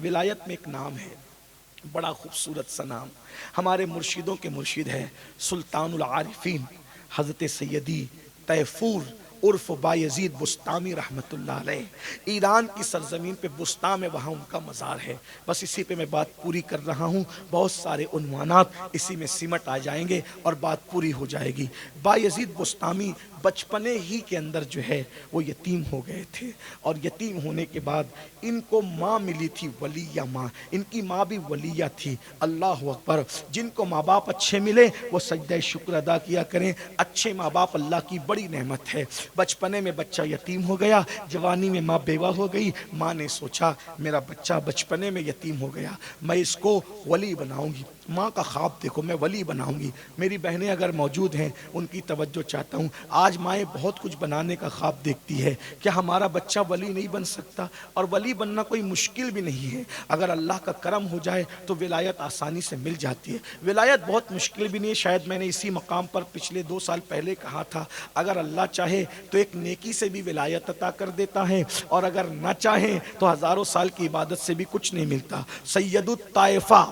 विलायत में एक नाम है, बड़ा खूबसूरत सा नाम, हमारे मुर्शिदों के मुर्शिद है सुल्तानुल आरिफीन हज़रत सैयदी तैफूर उर्फ बायजीद बुस्तामी रहमतुल्लाह अलैह। ईरान की सरजमीन पे बुस्ताम है, वहाँ उनका मज़ार है। बस इसी पे मैं बात पूरी कर रहा हूँ, बहुत सारे उन्वानात इसी में सिमट आ जाएंगे और बात पूरी हो जाएगी। बायजीद बुस्तामी बचपने ही के अंदर जो है वो यतीम हो गए थे, और यतीम होने के बाद इनको माँ मिली थी, वलिया माँ। इनकी माँ भी वलिया थी। अल्लाह अकबर। जिनको माँ बाप अच्छे मिले वो सजदा शुक्र अदा किया करें। अच्छे माँ बाप अल्लाह की बड़ी नेमत है। बचपने में बच्चा यतीम हो गया, जवानी में माँ बेवा हो गई। माँ ने सोचा मेरा बच्चा बचपने में यतीम हो गया, मैं इसको वली बनाऊंगी। माँ का ख्वाब देखो, मैं वली बनाऊंगी। मेरी बहनें अगर मौजूद हैं उनकी तवज्जो चाहता हूँ। आज माएँ बहुत कुछ बनाने का ख्वाब देखती है, क्या हमारा बच्चा वली नहीं बन सकता? और वली बनना कोई मुश्किल भी नहीं है, अगर अल्लाह का करम हो जाए तो विलायत आसानी से मिल जाती है। विलायत बहुत मुश्किल भी नहीं है। शायद मैंने इसी मकाम पर पिछले 2 साल पहले कहा था, अगर अल्लाह चाहे तो एक नेकी से भी विलायत अता कर देता है, और अगर ना चाहे तो हज़ारों साल की इबादत से भी कुछ नहीं मिलता। सैयदुत ताइफा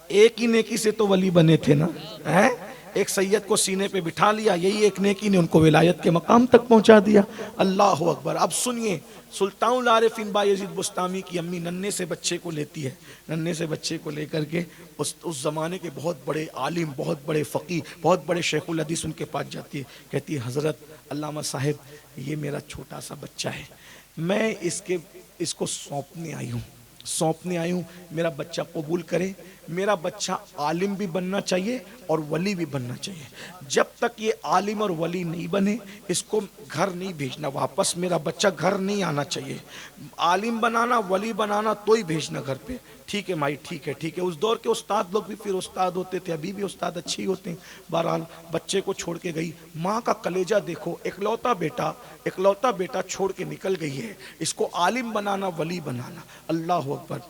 एक ही नेकी से तो वली बने थे ना, है? एक सैयद को सीने पे बिठा लिया, यही एक नेकी ने उनको विलायत के मकाम तक पहुंचा दिया। अल्लाह अकबर। अब सुनिए, सुल्तानुल आरिफीन बायजीद बुस्तामी की अम्मी नन्हे से बच्चे को लेती है, नन्हे से बच्चे को लेकर के उस ज़माने के बहुत बड़े आलिम, बहुत बड़े फ़कीह, बहुत बड़े शेखुल हदीस उनके पास जाती है। कहती है हज़रत अल्लामा साहिब, ये मेरा छोटा सा बच्चा है, मैं इसको सौंपने आई हूँ, मेरा बच्चा कबूल करे। मेरा बच्चा आलिम भी बनना चाहिए और वली भी बनना चाहिए। जब तक ये आलिम और वली नहीं बने इसको घर नहीं भेजना वापस, मेरा बच्चा घर नहीं आना चाहिए। आलिम बनाना, वली बनाना तो ही भेजना घर पे। ठीक है माई, ठीक है ठीक है। उस दौर के उस्ताद लोग भी फिर उस्ताद होते थे, अभी भी उस्ताद अच्छे ही होते हैं। बहरहाल बच्चे को छोड़ के गई। माँ का कलेजा देखो, इकलौता बेटा छोड़ के निकल गई है, इसको आलिम बनाना, वली बनाना। अल्लाह अकबर।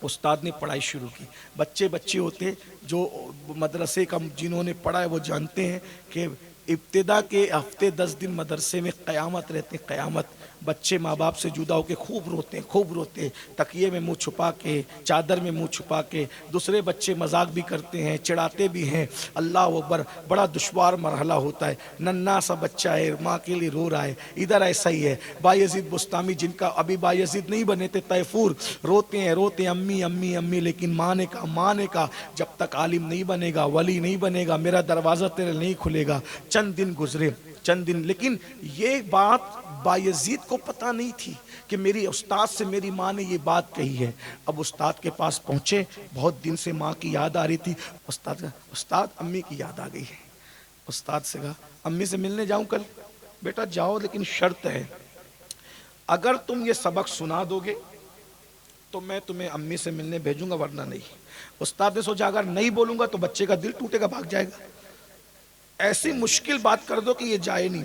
उस्ताद ने पढ़ाई शुरू की। बच्चे होते जो मदरसे का जिन्होंने पढ़ा है वो जानते हैं कि इब्तिदा के हफ्ते 10 दिन मदरसे में क़यामत रहते, क़यामत। बच्चे माँ बाप से जुदा होकर खूब रोते, तकिए में मुंह छुपा के, चादर में मुंह छुपा के। दूसरे बच्चे मजाक भी करते हैं, चिढ़ाते भी हैं। अल्लाह अकबर। बड़ा दुश्वार मरहला होता है। नन्हा सा बच्चा है, माँ के लिए रो रहा है। इधर ऐसा ही है। बायजीद बुस्तामी, जिनका अभी बायजीद नहीं बने थे, तैफूर, रोते हैं अम्मी अम्मी अम्मी। लेकिन माँ ने कहा जब तक आलिम नहीं बनेगा, वली नहीं बनेगा, मेरा दरवाज़ा तेरे नहीं खुलेगा। चंद दिन गुजरे, लेकिन ये बात बायजीद को पता नहीं थी कि मेरी उस्ताद से मेरी माँ ने ये बात कही है। अब उस्ताद के पास पहुँचे, बहुत दिन से माँ की याद आ रही थी। उस्ताद अम्मी की याद आ गई है। उस्ताद से कहा अम्मी से मिलने जाऊँ कल? बेटा जाओ, लेकिन शर्त है, अगर तुम ये सबक सुना दोगे तो मैं तुम्हें अम्मी से मिलने भेजूंगा, वरना नहीं। उस्ताद ने सोचा अगर नहीं बोलूंगा तो बच्चे का दिल टूटेगा, भाग जाएगा। ऐसी मुश्किल बात कर दो कि ये जाए नहीं।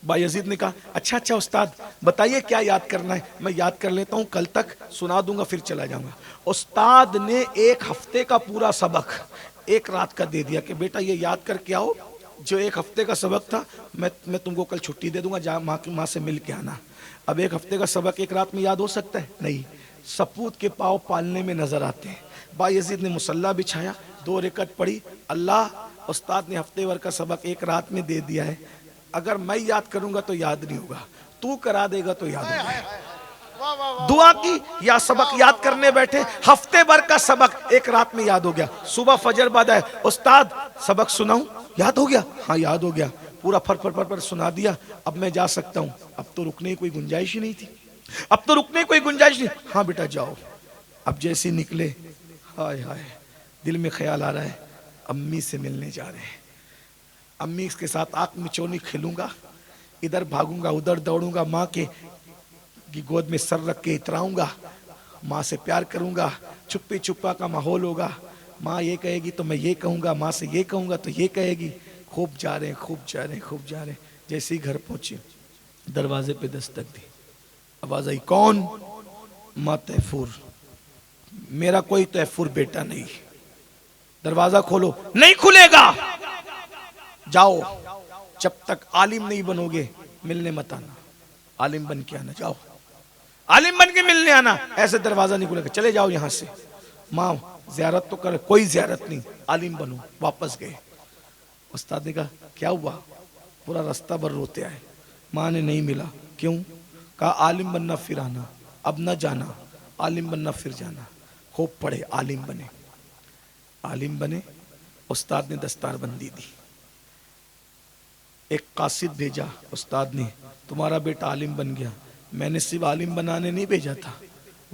बायजीद ने कहा अच्छा उस्ताद बताइए क्या याद करना है, मैं याद कर लेता हूँ, कल तक सुना दूंगा, फिर चला जाऊंगा। उस्ताद ने 1 हफ्ते का पूरा सबक 1 रात का दे दिया कि बेटा ये याद करके आओ, जो 1 हफ्ते का सबक था मैं तुमको कल छुट्टी दे दूंगा, जा माँ से मिल के आना। अब 1 हफ्ते का सबक 1 रात में याद हो सकता है? नहीं। सपूत के पाँव पालने में नजर आते हैं। बायजीद ने मुसल्ला बिछाया, 2 रकअत पढ़ी। अल्लाह, उस्ताद ने हफ्ते भर का सबक 1 रात में दे दिया है, अगर मैं याद करूंगा तो याद नहीं होगा, तू करा देगा तो याद होगा। दुआ की या सबक याद करने बैठे, हफ्ते भर का सबक 1 रात में याद हो गया। सुबह फजर बाद आए, उस्ताद सबक सुनाऊं? याद हो गया? हाँ याद हो गया। पूरा फर सुना दिया। अब मैं जा सकता हूं? अब तो रुकने की कोई गुंजाइश ही नहीं थी, हाँ बेटा जाओ। अब जैसे निकले, हाय हाय, दिल में ख्याल आ रहा है अम्मी से मिलने जा रहे हैं। अम्मी के साथ आंख मिचौनी खेलूंगा, इधर भागूंगा, उधर दौड़ूंगा, माँ के गोद में सर रख के इतराऊंगा, माँ से प्यार करूंगा, छुप्पी छुपा का माहौल होगा। माँ ये कहेगी तो मैं ये कहूंगा, माँ से ये कहूंगा तो ये कहेगी। खूब जा रहे हैं। जैसे ही घर पहुंचे, दरवाजे पे दस्तक दी, आवाज आई, कौन? माँ तैफूर। मेरा कोई तैफूर बेटा नहीं, दरवाजा खोलो। नहीं खुलेगा, जाओ, जब तक आलिम नहीं बनोगे मिलने मत आना, आलिम बन के आना, जाओ। आलिम बन के मिलने आना, ऐसे दरवाजा नहीं खुलेगा, चले जाओ यहां से, माँ ज़ियारत तो कर, कोई ज़ियारत नहीं, आलिम बनो। वापस गए। उस्ताद ने कहा क्या हुआ? पूरा रास्ता भर रोते आए। माँ ने नहीं मिला। क्यों? कहा आलिम बनना फिर आना, अब न जाना, आलिम बनना फिर जाना। खूब पढ़े, आलिम बने। आलिम बने, उस्ताद ने दस्तारबंदी दी। एक कासिद भेजा उस्ताद ने, तुम्हारा बेटा आलिम बन गया। मैंने सिर्फ आलिम बनाने नहीं भेजा था,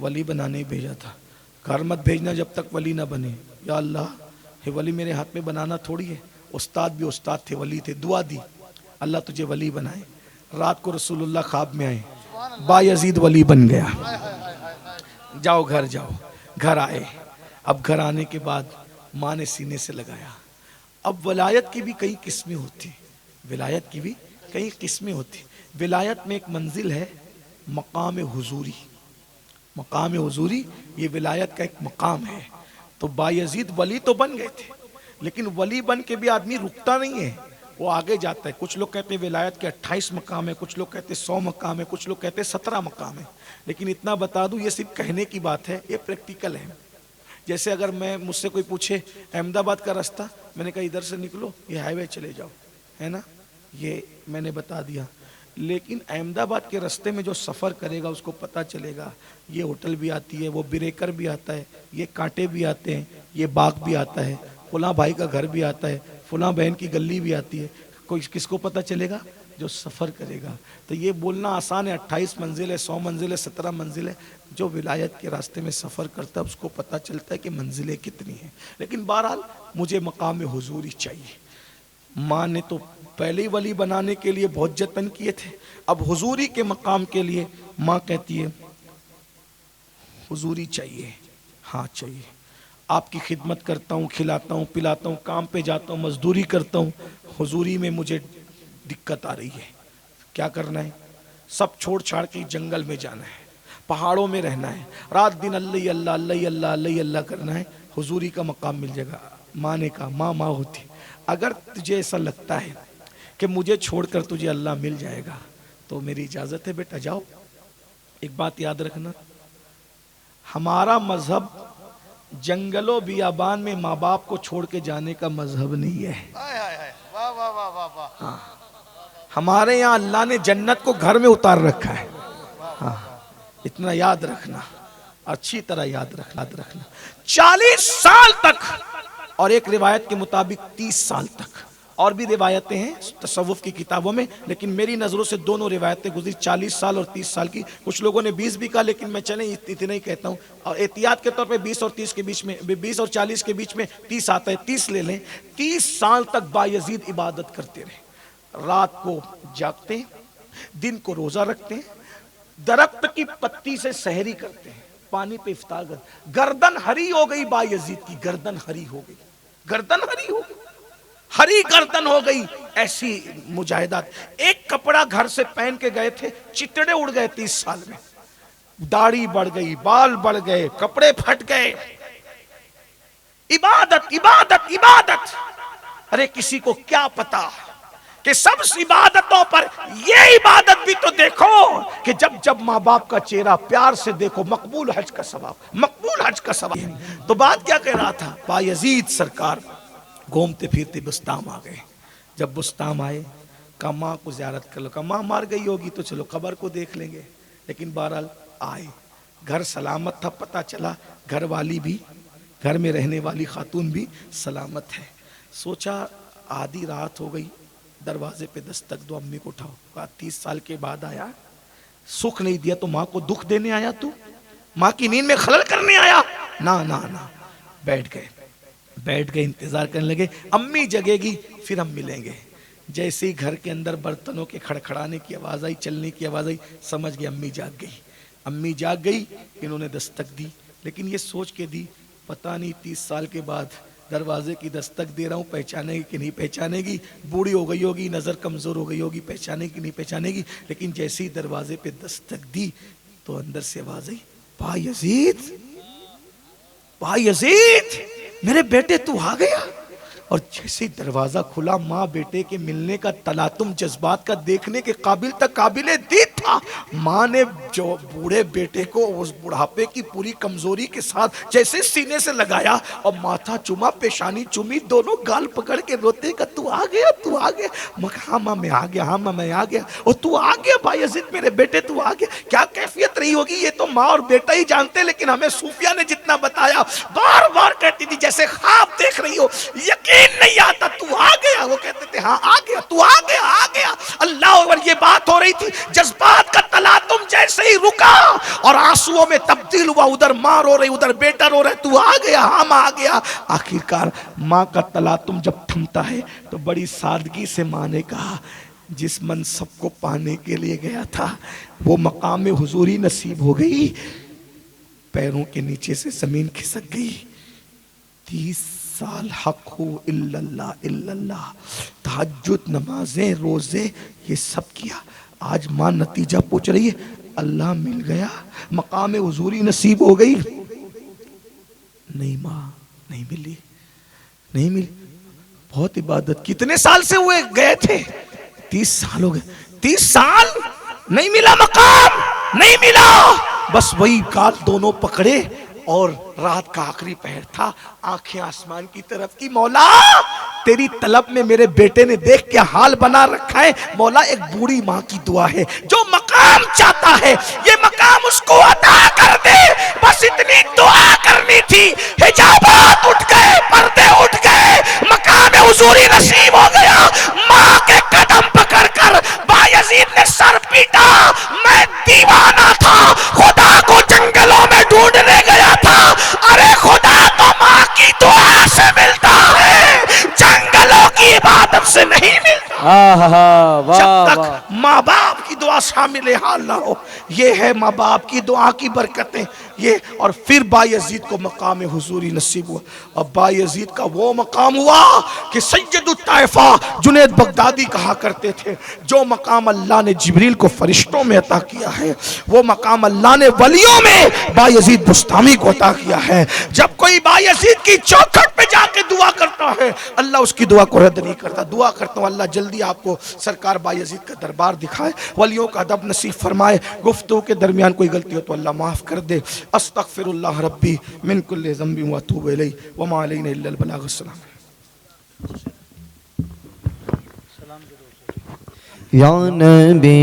वली बनाने ही भेजा था। घर मत भेजना जब तक वली ना बने। या अल्लाह, हे वली मेरे हाथ में बनाना थोड़ी है। उस्ताद भी उस्ताद थे, वली थे। दुआ दी, अल्लाह तुझे वली बनाए। रात को रसूलुल्लाह ख्वाब में आए, बायजीद वली बन गया। जाओ घर जाओ। घर आए। अब घर आने के बाद माँ ने सीने से लगाया। अब वलायत की भी कई किस्में होती, विलायत की भी कई किस्में होती। विलायत में एक मंजिल है मकाम हुजूरी। मकाम हुजूरी ये विलायत का एक मकाम है। तो बायजीद वली तो बन गए थे, लेकिन वली बन के भी आदमी रुकता नहीं है, वो आगे जाता है। कुछ लोग कहते हैं विलायत के 28 मकाम है, कुछ लोग कहते हैं 100 मकाम है, कुछ लोग कहते हैं 17 मकाम है। लेकिन इतना बता दूं, ये सिर्फ कहने की बात है, ये प्रैक्टिकल है। जैसे अगर मैं मुझसे कोई पूछे अहमदाबाद का रास्ता, मैंने कहा इधर से निकलो, ये हाईवे चले जाओ, है ना, ये मैंने बता दिया। लेकिन अहमदाबाद के रास्ते में जो सफ़र करेगा उसको पता चलेगा ये होटल भी आती है, वो ब्रेकर भी आता है, ये कांटे भी आते हैं, ये बाग भी आता है, फुला भाई का घर भी आता है, फुला बहन की गली भी आती है। कोई किसको पता चलेगा? जो सफ़र करेगा। तो ये बोलना आसान है 28 मंजिल है, 100 मंजिल है, 17 मंजिल है। जो विलायत के रास्ते में सफ़र करता है उसको पता चलता है कि मंजिलें कितनी हैं। लेकिन बहरहाल मुझे मकाम हुजूरी चाहिए। माँ ने तो पहले ही वली बनाने के लिए बहुत जतन किए थे, अब हुजूरी के मकाम के लिए माँ कहती है हुजूरी चाहिए। हाँ चाहिए। आपकी खिदमत करता हूँ, खिलाता हूँ, पिलाता हूँ, काम पे जाता हूँ, मजदूरी करता हूँ, हुजूरी में मुझे दिक्कत आ रही है। क्या करना है? सब छोड़ छाड़ के जंगल में जाना है, पहाड़ों में रहना है, रात दिन अल्लाह अल्लाह अल्लाह अल्लाह अल्लाह अल्लाह करना है, हुजूरी का मकाम मिल जाएगा। माँ ने कहा माँ होती, अगर तुझे ऐसा लगता है कि मुझे छोड़कर तुझे अल्लाह मिल जाएगा तो मेरी इजाज़त है बेटा, जाओ। एक बात याद रखना, हमारा मजहब जंगलों बियाबान में माँ बाप को छोड़ के जाने का मजहब नहीं है। हाँ, हमारे यहाँ अल्लाह ने जन्नत को घर में उतार रखा है। हाँ, इतना याद रखना, अच्छी तरह याद रखना। 40 साल तक, और एक रिवायत के मुताबिक 30 साल तक, और भी रिवायतें हैं तसव्वुफ की किताबों में, लेकिन मेरी नज़रों से दोनों रिवायतें गुजरी, 40 साल और 30 साल की। कुछ लोगों ने 20 भी कहा, लेकिन मैं चले इतना ही कहता हूँ। और एहतियात के तौर पे 20 और 30 के बीच में, 20 और 40 के बीच में 30 आता है, 30 ले लें। 30 साल तक बायजीद इबादत करते रहे। रात को जागते, दिन को रोजा रखते, दरख्त की पत्ती से सहरी करते हैं, पानी पे इफ्तार करते। गर्दन हरी हो गई बायजीद की, गर्दन हरी हो गई, गर्दन हरी हो गई, हरी गर्दन हो गई। ऐसी मुजाहिदात। एक कपड़ा घर से पहन के गए थे, चितड़े उड़ गए 30 साल में, दाढ़ी बढ़ गई, बाल बढ़ गए, कपड़े फट गए। इबादत इबादत इबादत। अरे किसी को क्या पता कि सब इबादतों पर ये इबादत भी तो देखो कि जब जब माँ बाप का चेहरा प्यार से देखो, मकबूल हज का सवाब, मकबूल हज का सवाब। तो बात क्या कह रहा था, बायजीद सरकार घूमते फिरते बुस्ताम आ गए। जब बुस्ताम आए, कहा माँ को ज़ियारत कर लो। कहा माँ मार गई होगी तो चलो खबर को देख लेंगे। लेकिन बहरहाल आए, घर सलामत था, पता चला घर वाली भी, घर में रहने वाली खातून भी सलामत है। सोचा आधी रात हो गई, दरवाजे पे दस्तक दो, अम्मी को उठाओ। कहा 30 साल के बाद आया, सुख नहीं दिया तो माँ को दुख देने आया, तू माँ की नींद में खलल करने आया? ना ना ना। बैठ गए, इंतजार करने लगे, अम्मी जगेगी फिर हम मिलेंगे। जैसे ही घर के अंदर बर्तनों के खड़खड़ाने की आवाज़ आई, चलने की आवाज़ आई, समझ गए अम्मी जाग गई। अम्मी जाग गई, इन्होंने दस्तक दी, लेकिन ये सोच के दी पता नहीं 30 साल के बाद दरवाजे की दस्तक दे रहा हूँ, पहचानेगी कि नहीं पहचानेगी, बूढ़ी हो गई होगी, नज़र कमज़ोर हो गई होगी, पहचानेगी कि नहीं पहचानेगी। लेकिन जैसे ही दरवाजे पे दस्तक दी तो अंदर से आवाज़ आई, बायजीद, बायजीद, मेरे बेटे तू आ गया। और जैसे ही दरवाजा खुला, माँ बेटे के मिलने का तलातुम जज्बात का देखने के काबिल तक काबिले दीद था। माँ ने जो बूढ़े बेटे को उस बुढ़ापे की पूरी कमजोरी के साथ जैसे सीने से लगाया और माथा चुमा, पेशानी चुमी, दोनों गाल पकड़ के रोते का तू आ गया, तू आ गया। मैं हाँ माँ मैं आ गया, हाँ माँ मैं आ गया। और तू आ गया बायजीद मेरे बेटे, तू आ गया। क्या कैफियत रही होगी ये तो माँ और बेटा ही जानते, लेकिन हमें सूफिया ने जितना बताया, बार बार कहती थी जैसे ख्वाब देख रही हो, यकीन नहीं आता, तू आ गया। वो कहते थे हाँ आ गया, तू आ गया, आ गया। अल्लाह अकबर। ये बात हो रही थी, जज्बात का तलातुम जैसे ही रुका और आंसुओं में तब्दील हुआ, उधर माँ रो रही, उधर बेटा रो रहा है, तू आ गया, हम आ गया। आखिरकार माँ का तलातुम जब थमता है तो बड़ी सादगी से माँ ने कहा, जिस मनसब को पाने के लिए गया था वो मकाम हुजूरी नसीब हो गई। पैरों के नीचे से जमीन खिसक गई। 30 साल हक हो इल्लल्लाह इल्लल्लाह, तहज्जुद, नमाजें, रोजे, ये सब किया। आज माँ नतीजा पूछ रही है, अल्लाह मिल गया, मकाम हुजूरी नसीब हो गई। नहीं माँ, नहीं मिली, नहीं मिली। बहुत इबादत, कितने साल से हुए गए थे? 30 साल हो गए। 30 साल नहीं मिला मकाम, नहीं मिला। बस वही गाल दोनों पकड़े और रात का आखिरी पहर था, आंखें आसमान की तरफ की। मौला तेरी तलब में मेरे बेटे ने देख क्या हाल बना रखा है। मौला एक बूढ़ी माँ की दुआ है, जो मकाम चाहता है ये मकाम उसको अता कर दे, बस इतनी दुआ करनी थी। हिजाबात उठ गए, पर्दे उठ गए, मकाम हुजूरी नसीब हो गया। माँ के कदम पकड़कर बायजीद ने सर पीटा। मैं दीवाना था, खुदा को जंगलों में ढूंढने गया था। अरे खुदा तो माँ की दुआ से मिलता है, जंगलों की इबादत से नहीं मिलता। जब तक माँ बाप की दुआ शामिल हाल ना हो। ये है माँ बाप की दुआ की बरकतें ये। और फिर बायजीद को मकाम हुजूरी नसीब हुआ। अब बायजीद का वो मकाम हुआ कि सैयदुत ताइफा जुनैद बगदादी कहा करते थे, जो मकाम अल्लाह ने जिब्रील को फरिश्तों में अता किया है, वो मकाम अल्लाह ने वलियों में बायजीद बुस्तामी को अता किया है। जब कोई बायजीद की चौखट पे जाके दुआ करता है, अल्लाह उसकी दुआ को रद्द नहीं करता। दुआ करता हूँ अल्लाह जल्दी आपको सरकार बायजीद का दरबार दिखाए, वलियों का अदब नसीब फरमाए। गुफ्तगू के दरमियान कोई गलती हो तो अल्लाह माफ कर दे। अस्तगफिरुल्लाह रब्बी मिन कुल्लि ज़ंबि व अतूबु इलैहि व मा अलैना इल्लल बलाग। अस्सलाम या नबी